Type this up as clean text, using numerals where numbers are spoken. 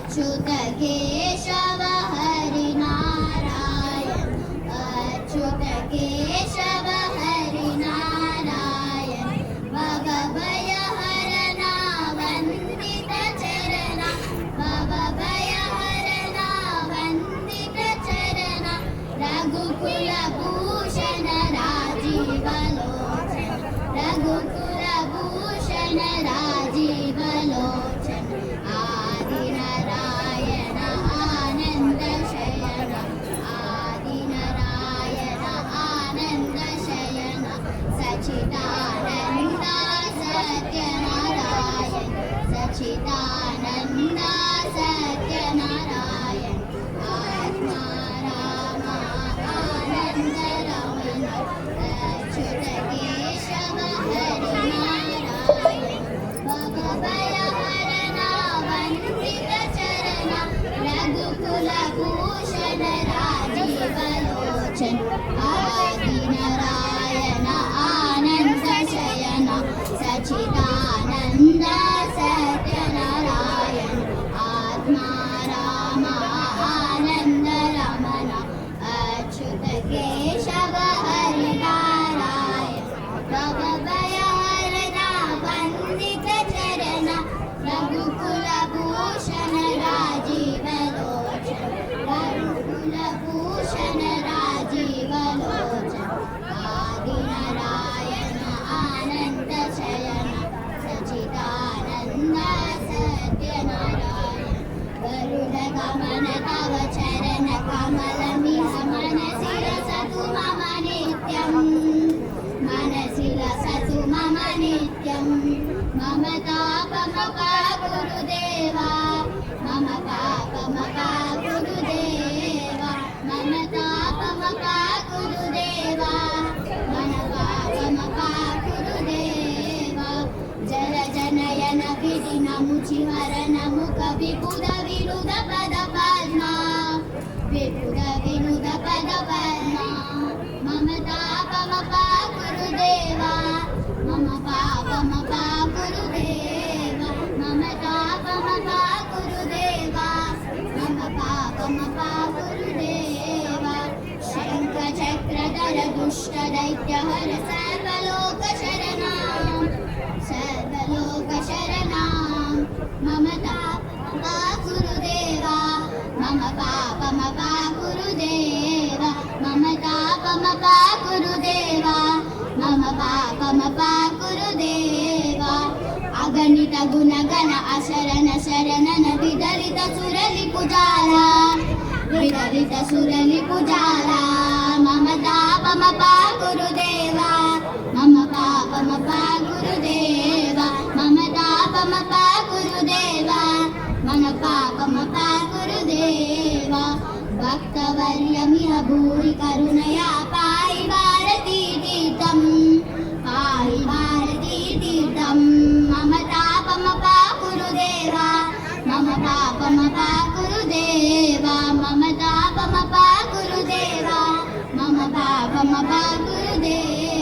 अच्युत केशव हरि नारायण अच्युत केशव हरि नारायण भवभय हरना वन्दित चरणा भवभय हरना वन्दित चरणा रघुकुल भूषण राजीव लोचन रघुकुल भूषण राजीव लोचन आदि नारायण आनंद शयन आदि नारायण आनंद शयन सच्चिदानंद सत्यनारायण सच्चिदानंद सत्यनारायण आत्मा राम आनंद रमण अच्युत केशव हरि नारायण भवभय हरना वन्दित चरणा रघुकुल भूषण राजीव लोचन आदि नारायण आनंद शयन सच्चिदानंद सत्यनारायण आत्मा राम आनंद रमण अच्युत केशव हरि नारायण भवभय हरना वन्दित चरणा रघुकुल भूषण राजीव लोचन रघुकुल भूषण राजीव लोचन आदि नारायण आनंद शयन सच्चिदानंद सत्यनारायण गरुड गमन तव चरण कमलमिह मनसि रसतु मम नित्यम् मनसि रसतु मम नित्यम् मम तापमपा गुरुदेवा मम पापमपा गुरुदेवा मम तापमपा गुरुदेवा मम पापमपा गुरुदेवा जल जनयन विधि नमुचि हरन मुख विपुद विरुद पद पद्मा विपुद विरुद पद पद्मा मम तापमपा गुरुदेवा मम पापमपा गुरुदेवा मम तापमपा गुरुदेवा मम पापमपा गुरुदेवा शङ्ख चक्रधर दुष्ट दैत्य हर सर्वलोक शरणां सर्वलोक शरणां मम तापमपा गुरुदेवा मम पापमपा गुरुदेवा मम तापमपा गुरुदेवा मम पापमपा गुरुदेवा अगणित गुणगण अशरण शरणन विदलित सुरलिपुजाला विदलित सुरलिपुजाला मम तापमपा गुरुदेवा मम पापमपा गुरुदेवा मम तापमपा गुरुदेवा मम पापमपा गुरुदेवा भक्तवर्यमिह भूरि करुणया पाहि भारती तीर्थं पाहि भारती तीर्थं मम तापमपा गुरुदेवा मम पापमपा गुरुदेवा मम तापमपा गुरुदेवा मम पापमपा गुरुदेवा